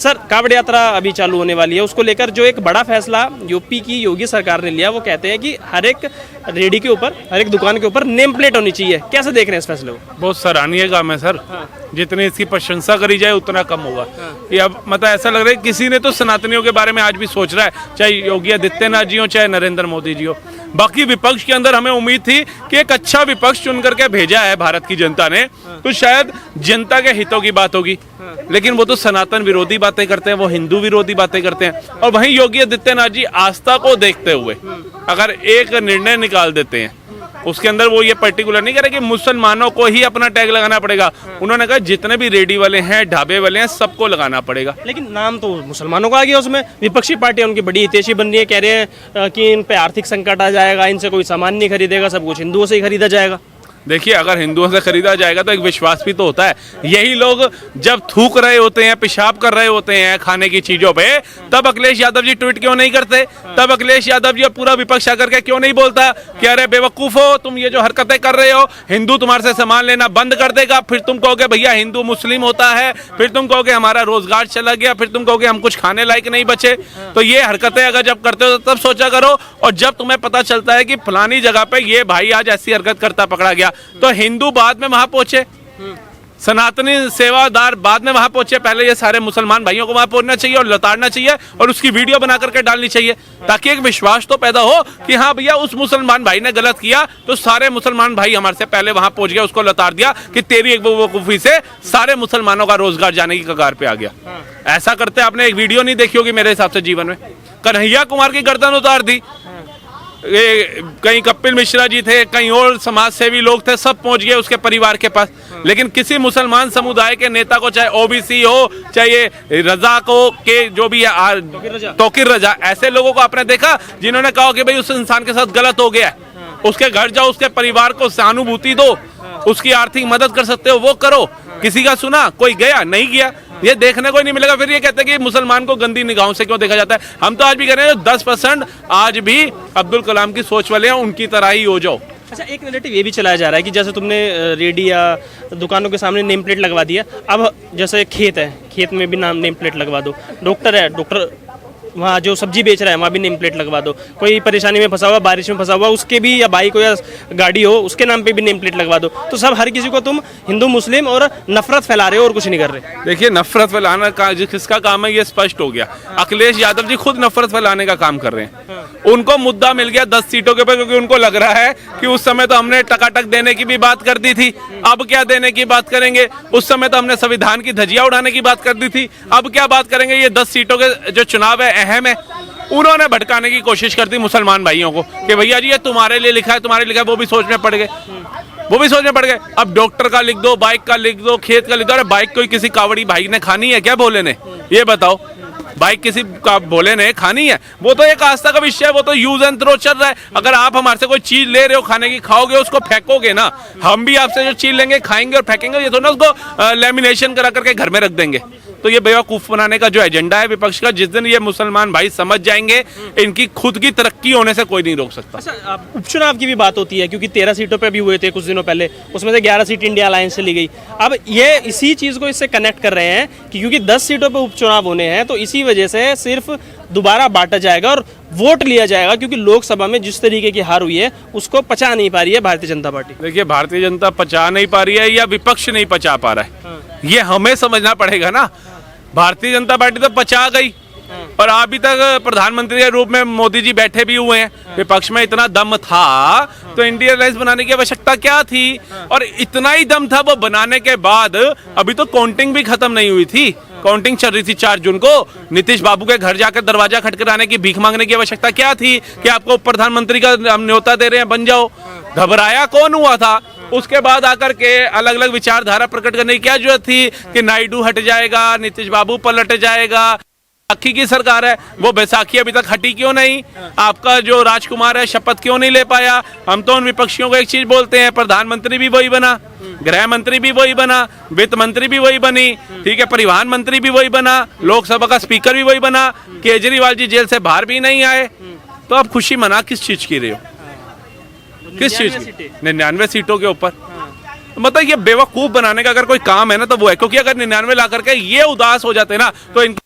Sir, कावड़ यात्रा अभी चालू होने वाली है, उसको लेकर जो एक बड़ा फैसला यूपी की योगी सरकार ने लिया, वो कहते हैं कि हर एक रेडी के ऊपर, हर एक दुकान के ऊपर नेम प्लेट होनी चाहिए। कैसे देख रहे हैं इस फैसले को? बहुत सराहनीय काम है सर। जितनी इसकी प्रशंसा करी जाए उतना कम होगा। ये अब मतलब ऐसा लग रहा है किसी ने तो सनातनियों के बारे में आज भी सोच रहा है, चाहे योगी आदित्यनाथ जी हो चाहे नरेंद्र मोदी जी हो। बाकी विपक्ष के अंदर हमें उम्मीद थी कि एक अच्छा विपक्ष चुन करके भेजा है भारत की जनता ने, तो शायद जनता के हितों की बात होगी। लेकिन वो तो सनातन विरोधी बातें करते हैं, वो हिंदू विरोधी बातें करते हैं। और वहीं योगी आदित्यनाथ जी आस्था को देखते हुए अगर एक निर्णय निकाल देते हैं, उसके अंदर वो ये पर्टिकुलर नहीं कह रहे कि मुसलमानों को ही अपना टैग लगाना पड़ेगा। उन्होंने कहा जितने भी रेडी वाले हैं, ढाबे वाले हैं, सबको लगाना पड़ेगा। लेकिन नाम तो मुसलमानों का आ गया उसमें। विपक्षी पार्टियां उनकी बड़ी हितैषी बन रही है, कह रहे हैं कि इन पे आर्थिक संकट आ जाएगा, इनसे कोई सामान नहीं खरीदेगा, सब कुछ हिंदुओं से ही खरीदा जाएगा। देखिए, अगर हिंदुओं से खरीदा जाएगा तो एक विश्वास भी तो होता है। यही लोग जब थूक रहे होते हैं, पेशाब कर रहे होते हैं खाने की चीजों पे, तब अखिलेश यादव जी ट्वीट क्यों नहीं करते? तब अखिलेश यादव जी पूरा विपक्ष आकर के क्यों नहीं बोलता कि अरे बेवकूफ हो तुम, ये जो हरकतें कर रहे हो, हिंदू तुम्हारे से सामान लेना बंद कर देगा, फिर तुम कहोगे भैया हिंदू मुस्लिम होता है, फिर तुम कहोगे हमारा रोजगार चला गया, फिर तुम कहोगे हम कुछ खाने लायक नहीं बचे। तो ये हरकतें अगर जब करते हो तब सोचा करो। और जब तुम्हें पता चलता है कि फलानी जगह पे ये भाई आज ऐसी हरकत करता पकड़ा गया, तो हिंदू बाद में वहां पहुंचे, सनातनी सेवादार बाद में वहां पहुंचे, पहले ये सारे मुसलमान भाइयों को वहां पहुंचना चाहिए और लताड़ना चाहिए और उसकी वीडियो बना करके डालनी चाहिए, ताकि एक विश्वास तो पैदा हो कि हाँ भैया उस मुसलमान भाई ने गलत किया तो सारे मुसलमान भाई हमारे से पहले वहां पहुंच गए, उसको लताड़ दिया कि तेरी एक बेवकूफी से सारे मुसलमानों का रोजगार जाने की कगार पे आ गया। ऐसा करते आपने एक वीडियो नहीं देखी होगी मेरे हिसाब से जीवन में। कन्हैया कुमार की गर्दन उतार दी, ये कहीं कपिल मिश्रा जी थे, कहीं और समाज सेवी लोग थे, सब पहुंच गए उसके परिवार के पास। लेकिन किसी मुसलमान समुदाय के नेता को, चाहे ओबीसी हो चाहे रजा को के जो भी है तोकीर रजा, ऐसे लोगों को आपने देखा जिन्होंने कहा कि भाई उस इंसान के साथ गलत हो गया, उसके घर जाओ, उसके परिवार को सहानुभूति दो, उसकी आर्थिक मदद कर सकते हो वो करो। किसी का सुना? कोई गया? नहीं गया। ये देखने को नहीं मिलेगा। फिर ये कहते हैं कि मुसलमान को गंदी निगाहों से क्यों देखा जाता है। हम तो आज भी कह रहे हैं 10% आज भी अब्दुल कलाम की सोच वाले हैं, उनकी तरह ही हो जाओ। अच्छा, एक नेगेटिव ये भी चलाया जा रहा है कि जैसे तुमने रेडी या दुकानों के सामने नेम प्लेट लगवा दिया, अब जैसे खेत है, खेत में भी नेम प्लेट लगवा दो। डॉक्टर है, डॉक्टर वहाँ जो सब्जी बेच रहा है वहाँ भी नेम प्लेट लगवा दो। कोई परेशानी में फंसा हुआ, बारिश में फंसा हुआ, उसके भी, या बाइक हो या गाड़ी हो, उसके नाम पे भी नेम प्लेट लगवा दो। तो सब हर किसी को तुम हिंदू मुस्लिम और नफरत फैला रहे हो और कुछ नहीं कर रहे। देखिए, नफरत फैलाना का किसका काम है ये स्पष्ट हो गया। अखिलेश यादव जी खुद नफरत फैलाने का काम कर रहे हैं। उनको मुद्दा मिल गया 10 सीटों के ऊपर, क्योंकि उनको लग रहा है कि उस समय तो हमने टकाटक देने की भी बात कर दी थी, अब क्या देने की बात करेंगे। उस समय तो हमने संविधान की धज्जियां उड़ाने की बात कर दी थी, अब क्या बात करेंगे। ये 10 सीटों के जो चुनाव है अहम है, उन्होंने भटकाने की कोशिश कर दी मुसलमान भाइयों को कि भैया जी ये तुम्हारे लिए लिखा है, तुम्हारे लिए लिखा है। वो भी सोचने पड़ गए। अब डॉक्टर का लिख दो, बाइक का लिख दो, खेत का लिख दो। अरे बाइक कोई किसी कावड़ी भाई ने खानी है क्या? भोले ने? ये बताओ, बाइक किसी का भोले ने खानी है? वो तो एक आस्था का विषय है, वो तो यूज एंड थ्रो चल रहा है। अगर आप हमारे से कोई चीज ले रहे हो खाने की, खाओगे, उसको फेंकोगे ना, हम भी आपसे जो चीज लेंगे खाएंगे और फेंकेंगे। ये तो ना उसको लेमिनेशन करा करके घर में रख देंगे। तो ये बेवकूफ बनाने का जो एजेंडा है विपक्ष का, जिस दिन ये मुसलमान भाई समझ जाएंगे, इनकी खुद की तरक्की होने से कोई नहीं रोक सकता। अच्छा, उपचुनाव की भी बात होती है, क्योंकि 13 सीटों पे भी हुए थे कुछ दिनों पहले, उसमें से 11 सीट इंडिया अलायंस से ली गई। अब ये इसी चीज को इससे कनेक्ट कर रहे हैं कि क्योंकि 10 सीटों पे उपचुनाव होने हैं, तो इसी वजह से सिर्फ दोबारा बांटा जाएगा और वोट लिया जाएगा, क्योंकि लोकसभा में जिस तरीके की हार हुई है उसको पचा नहीं पा रही है भारतीय जनता पार्टी। देखिए, भारतीय जनता पचा नहीं पा रही है या विपक्ष नहीं पचा पा रहा है, ये हमें समझना पड़ेगा ना। भारतीय जनता पार्टी तो पचा गई और अभी तक प्रधानमंत्री के रूप में मोदी जी बैठे भी हुए हैं। विपक्ष में इतना दम था तो इंडिया अलायंस बनाने की आवश्यकता क्या थी? और इतना ही दम था वो बनाने के बाद अभी तो काउंटिंग भी खत्म नहीं हुई थी। काउंटिंग चल रही थी 4 जून को। नीतीश बाबू के घर जाकर दरवाजा खटखटाने की, भीख मांगने की आवश्यकता क्या थी कि आपको प्रधानमंत्री का हम न्योता दे रहे हैं, बन जाओ। घबराया कौन हुआ था? उसके बाद आकर के अलग अलग विचारधारा प्रकट करने की क्या जरूरत थी कि नायडू हट जाएगा, नीतीश बाबू पलट जाएगा। बैसाखी की सरकार है, वो बैसाखी अभी तक हटी क्यों नहीं? आपका जो राजकुमार है शपथ क्यों नहीं ले पाया? हम तो उन विपक्षियों को एक चीज बोलते हैं, प्रधानमंत्री भी वही बना, गृह मंत्री भी वही बना, वित्त मंत्री भी वही बनी, ठीक है, परिवहन मंत्री भी वही बना, लोकसभा का स्पीकर भी वही बना, केजरीवाल जी जेल से बाहर भी नहीं आए। तो आप खुशी मना किस चीज की रहे हो? किस चीज की? 99 सीटों के ऊपर। मतलब ये बेवकूफ बनाने का अगर कोई काम है ना तो वो है, क्योंकि अगर 99 ला करके ये उदास हो जाते ना तो इनको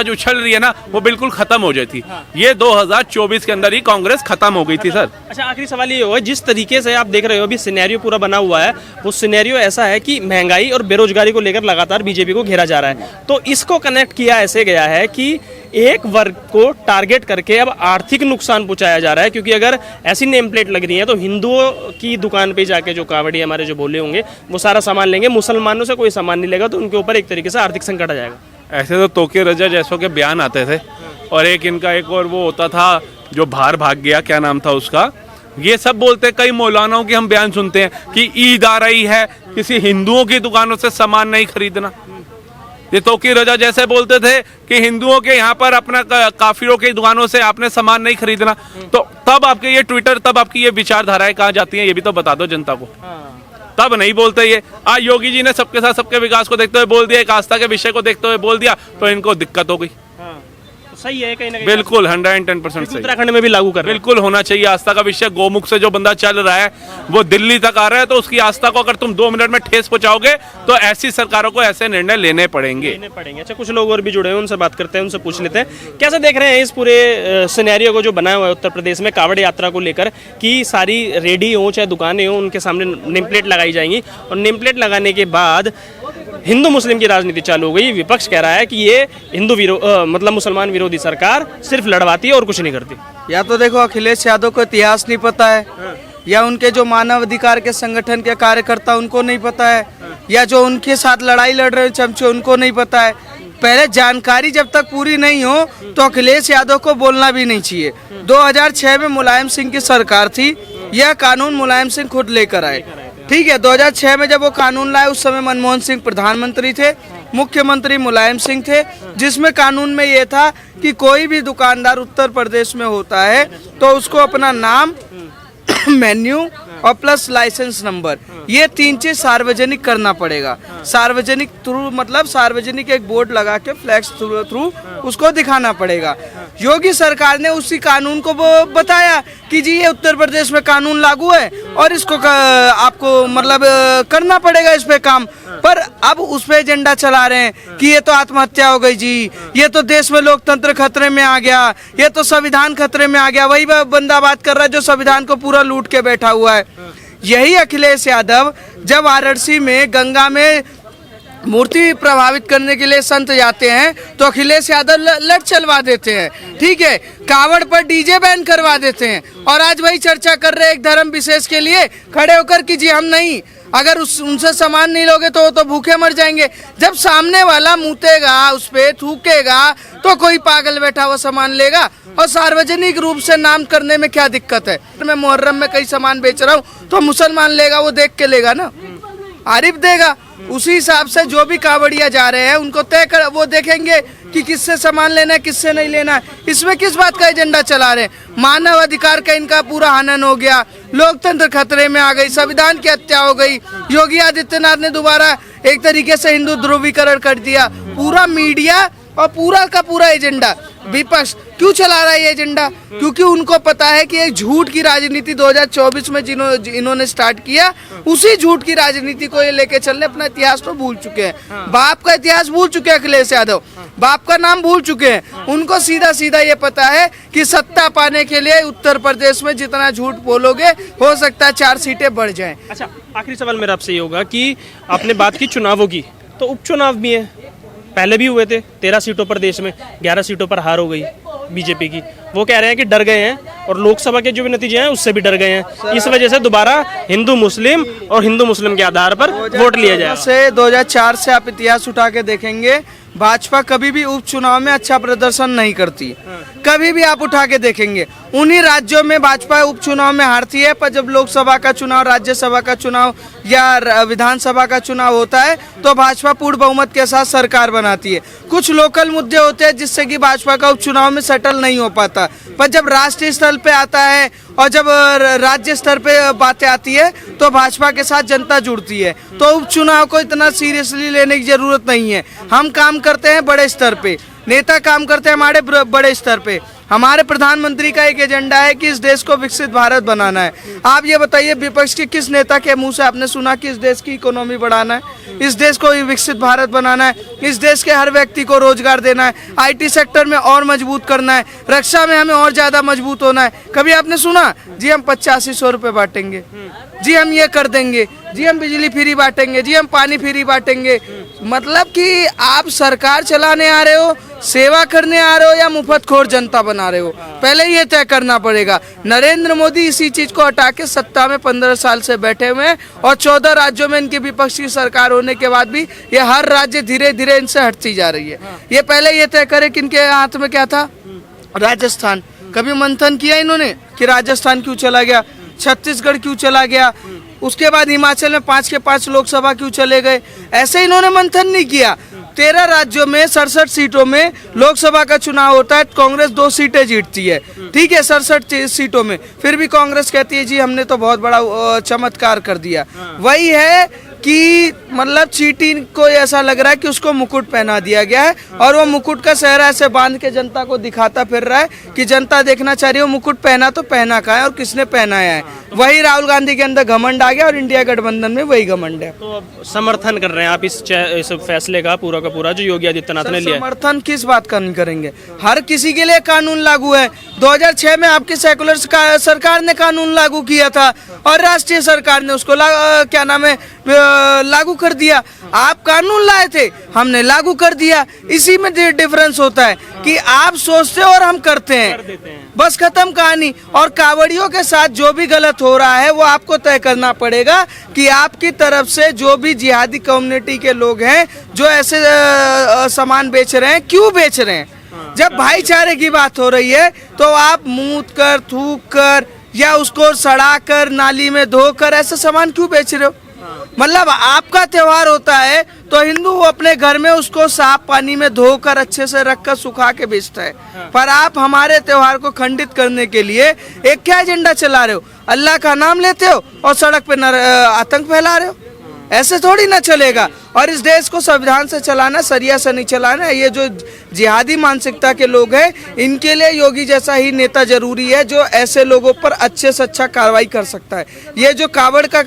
आज उछल रही है ना, वो बिल्कुल खत्म हो जाती। ये 2024 के अंदर ही कांग्रेस खत्म हो गई थी सर। अच्छा, आखिरी सवाल ये होगा, जिस तरीके से आप देख रहे हो अभी सिनेरियो पूरा बना हुआ है, वो सिनेरियो ऐसा है कि महंगाई और बेरोजगारी को लेकर लगातार बीजेपी को घेरा जा रहा है, तो इसको कनेक्ट किया ऐसे गया है कि एक वर्ग को टारगेट करके अब आर्थिक नुकसान पहुंचाया जा रहा है, क्योंकि अगर ऐसी नेम प्लेट लग रही है तो हिंदुओं की दुकान पे जाके जो कावड़ी हमारे जो बोले होंगे वो सारा सामान लेंगे, मुसलमानों से कोई सामान नहीं लेगा, तो उनके ऊपर एक तरीके से आर्थिक संकट आ जाएगा। ऐसे तो तोके रजा जैसों के बयान आते थे, और एक इनका एक और वो होता था जो बाहर भाग गया, क्या नाम था उसका, ये सब बोलते, कई मौलानाओं के हम बयान सुनते हैं कि ईद आ रही है, किसी हिंदुओं की दुकानों से सामान नहीं खरीदना। ये तोकी रजा जैसे बोलते थे कि हिंदुओं के यहाँ पर अपना काफिरों की दुकानों से आपने सामान नहीं खरीदना, तो तब आपके ये ट्विटर, तब आपकी ये विचारधाराएं कहाँ जाती हैं, ये भी तो बता दो जनता को। तब नहीं बोलते ये। आज योगी जी ने सबके साथ सबके विकास को देखते हुए बोल दिया, एक आस्था के विषय को देखते हुए बोल दिया, तो इनको दिक्कत हो गई। सही है, कहीं ना कहीं बिल्कुल 110% सही। उत्तराखंड में भी लागू कर रहे हैं। बिल्कुल होना चाहिए आस्था का विषय। गोमुख से जो बंदा चल रहा है वो दिल्ली तक आ रहा है, तो उसकी आस्था को अगर तुम 2 मिनट में ठेस पहुंचाओगे तो ऐसी सरकारों को ऐसे निर्णय लेने पड़ेंगे। अच्छा, कुछ लोग और भी जुड़े हैं, उनसे बात करते हैं, उनसे पूछ लेते हैं कैसे देख रहे हैं इस पूरे सिनेरियो को जो बना हुआ है उत्तर प्रदेश में कावड़ यात्रा को लेकर, कि सारी रेडी हो चाहे दुकानें हो, उनके सामने नेम प्लेट लगाई जाएंगी, और नेम प्लेट लगाने के बाद हिंदू मुस्लिम की राजनीति चालू हो गई। विपक्ष कह रहा है कि ये मतलब मुसलमान विरोधी सरकार सिर्फ लड़वाती है और कुछ नहीं करती। या तो देखो, अखिलेश यादव को इतिहास नहीं पता है, या उनके जो मानव अधिकार के संगठन के कार्यकर्ता उनको नहीं पता है, या जो उनके साथ लड़ाई लड़ रहे चमचे उनको नहीं पता है। पहले जानकारी जब तक पूरी नहीं हो तो अखिलेश यादव को बोलना भी नहीं चाहिए। 2006 में मुलायम सिंह की सरकार थी, यह कानून मुलायम सिंह खुद लेकर आए, ठीक है। 2006 में जब वो कानून लाए, उस समय मनमोहन सिंह प्रधानमंत्री थे, मुख्यमंत्री मुलायम सिंह थे, जिसमें कानून में ये था कि कोई भी दुकानदार उत्तर प्रदेश में होता है तो उसको अपना नाम, मेन्यू और प्लस लाइसेंस नंबर, ये 3 चीज सार्वजनिक करना पड़ेगा। सार्वजनिक थ्रू मतलब सार्वजनिक एक बोर्ड लगा के फ्लैक्स थ्रू उसको दिखाना पड़ेगा। योगी सरकार ने उसी कानून को बताया कि जी ये उत्तर प्रदेश में कानून लागू है और इसको आपको मतलब करना पड़ेगा इस पे काम, पर अब उस पे एजेंडा चला रहे हैं कि ये तो आत्महत्या हो गई जी, ये तो देश में लोकतंत्र खतरे में आ गया, ये तो संविधान खतरे में आ गया। वही बंदा बात कर रहा है जो संविधान को पूरा लूट के बैठा हुआ है। यही अखिलेश यादव जब वाराणसी में गंगा में मूर्ति प्रभावित करने के लिए संत जाते हैं तो अखिलेश यादव लट चलवा देते हैं, ठीक है, कावड़ पर डीजे बैन करवा देते हैं, और आज वही चर्चा कर रहे हैं एक धर्म विशेष के लिए खड़े होकर कि जी हम नहीं, अगर उनसे सामान नहीं लोगे तो भूखे मर जाएंगे। जब सामने वाला मुतेगा, उस पे थूकेगा, तो कोई पागल बैठा हुआ सामान लेगा। और सार्वजनिक रूप से नाम करने में क्या दिक्कत है? मैं मुहर्रम में कई सामान बेच रहा हूँ तो मुसलमान लेगा, वो देख के लेगा ना, आरिफ देगा। उसी हिसाब से जो भी कावड़िया जा रहे हैं उनको तय कर, वो देखेंगे कि किससे सामान लेना है, किससे नहीं लेना है। इसमें किस बात का एजेंडा चला रहे हैं? मानव अधिकार का इनका पूरा हनन हो गया, लोकतंत्र खतरे में आ गई, संविधान की हत्या हो गई। योगी आदित्यनाथ ने दोबारा एक तरीके से हिंदू ध्रुवीकरण कर दिया। पूरा मीडिया और पूरा का पूरा एजेंडा विपक्ष क्यों चला रहा है ये एजेंडा? क्योंकि उनको पता है कि एक झूठ की राजनीति 2024 में इन्होंने स्टार्ट किया, उसी झूठ की राजनीति को ये लेके चल रहे। अपना इतिहास तो भूल चुके हैं, बाप का इतिहास भूल चुके हैं अखिलेश यादव, बाप का नाम भूल चुके हैं। उनको सीधा सीधा ये पता है कि सत्ता पाने के लिए उत्तर प्रदेश में जितना झूठ बोलोगे हो सकता है 4 सीटें बढ़ जाएं। अच्छा, आखिरी सवाल मेरा आपसे ये होगा कि आपने बात की चुनावों की, तो उपचुनाव भी है, पहले भी हुए थे 13 सीटों पर, देश में 11 सीटों पर हार हो गई बीजेपी की। वो कह रहे हैं कि डर गए हैं और लोकसभा के जो भी नतीजे हैं उससे भी डर गए हैं, इस वजह से दोबारा हिंदू मुस्लिम और हिंदू मुस्लिम के आधार पर वोट लिया जाए। 2004 से आप इतिहास उठा के देखेंगे, भाजपा कभी भी उपचुनाव में अच्छा प्रदर्शन नहीं करती, कभी भी आप उठा के देखेंगे। उन्हीं राज्यों में भाजपा उपचुनाव में हारती है, पर जब लोकसभा का चुनाव, राज्यसभा का चुनाव या विधानसभा का चुनाव होता है तो भाजपा पूर्ण बहुमत के साथ सरकार बनाती है। कुछ लोकल मुद्दे होते हैं जिससे कि भाजपा का उपचुनाव में सेटल नहीं हो पाता, पर जब राष्ट्रीय स्तर पे आता है और जब राज्य स्तर पे बातें आती है तो भाजपा के साथ जनता जुड़ती है। तो उपचुनाव को इतना सीरियसली लेने की जरूरत नहीं है, हम काम करते हैं बड़े स्तर पे। नेता काम करते हैं हमारे बड़े स्तर पे। हमारे प्रधानमंत्री का एक एजेंडा है कि इस देश को विकसित भारत बनाना है। आप ये बताइए विपक्ष के किस नेता के मुंह से आपने सुना कि इस देश की इकोनॉमी बढ़ाना है, इस देश को विकसित भारत बनाना है, इस देश के हर व्यक्ति को रोजगार देना है, आईटी सेक्टर में और मजबूत करना है, रक्षा में हमें और ज्यादा मजबूत होना है। कभी आपने सुना जी हम 8500 रुपये बांटेंगे, जी हम ये कर देंगे, जी हम बिजली फ्री बांटेंगे, जी हम पानी फ्री बांटेंगे। मतलब कि आप सरकार चलाने आ रहे हो, सेवा करने आ रहे हो या मुफ्तखोर जनता बना रहे हो, पहले ये तय करना पड़ेगा। नरेंद्र मोदी इसी चीज को हटा के सत्ता में 15 साल से बैठे हुए हैं और 14 राज्यों में इनके विपक्ष की सरकार होने के बाद भी ये हर राज्य धीरे धीरे इनसे हटती जा रही है। ये पहले ये तय करे कि इनके हाथ में क्या था, राजस्थान। कभी मंथन किया इन्होंने कि राजस्थान क्यों चला गया, छत्तीसगढ़ क्यों चला गया, उसके बाद हिमाचल में 5 के 5 लोकसभा क्यों चले गए? ऐसे इन्होंने मंथन नहीं किया। 13 राज्यों में 67 सीटों में लोकसभा का चुनाव होता है, कांग्रेस 2 सीटें जीतती है, ठीक है, 67 सीटों में। फिर भी कांग्रेस कहती है जी हमने तो बहुत बड़ा चमत्कार कर दिया। वही है कि मतलब चींटी को ऐसा लग रहा है कि उसको मुकुट पहना दिया गया है और वो मुकुट का सेहरा ऐसे बांध के जनता को दिखाता फिर रहा है कि जनता देखना चाह रही है मुकुट पहना तो पहना कहाँ है और किसने पहनाया है। वही राहुल गांधी के अंदर घमंड आ गया और इंडिया गठबंधन में वही घमंड है। तो अब समर्थन कर रहे हैं आप इस फैसले का पूरा जो योगी आदित्यनाथ ने लिया है? समर्थन किस बात का नहीं करेंगे, हर किसी के लिए कानून लागू है। 2006 में आपकी सेकुलर सरकार ने कानून लागू किया था और राष्ट्रीय सरकार ने उसको क्या नाम है लागू कर दिया। आप कानून लाए थे, हमने लागू कर दिया। इसी में डिफरेंस होता है कि आप सोचते हो और हम करते हैं, बस खत्म कहानी। और कावड़ियों के साथ जो भी गलत हो रहा है वो आपको तय करना पड़ेगा कि आपकी तरफ से जो भी जिहादी कम्युनिटी के लोग हैं जो ऐसे सामान बेच रहे हैं, क्यों बेच रहे हैं। जब भाईचारे की बात हो रही है तो आप मूत कर, थूक कर या उसको सड़ा कर, नाली में धोकर ऐसे सामान क्यों बेच रहे हो? मतलब आपका त्योहार होता है तो हिंदू अपने घर में उसको साफ पानी में धोकर अच्छे से रखकर सुखा के बेचता है, पर आप हमारे त्योहार को खंडित करने के लिए एक क्या एजेंडा चला रहे हो? अल्लाह का नाम लेते हो और सड़क पे आतंक फैला रहे हो। ऐसे थोड़ी ना चलेगा। और इस देश को संविधान से चलाना, सरिया से नहीं चलाना। ये जो जिहादी मानसिकता के लोग हैं इनके लिए योगी जैसा ही नेता जरूरी है जो ऐसे लोगों पर अच्छे से अच्छा कार्रवाई कर सकता है। ये जो कावड़ का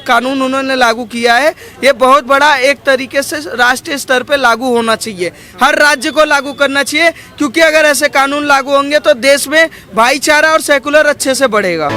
कानून उन्होंने लागू किया है ये बहुत बड़ा एक तरीके से राष्ट्रीय स्तर पे लागू होना चाहिए, हर राज्य को लागू करना चाहिए, क्योंकि अगर ऐसे कानून लागू होंगे तो देश में भाईचारा और सेकुलर अच्छे से बढ़ेगा।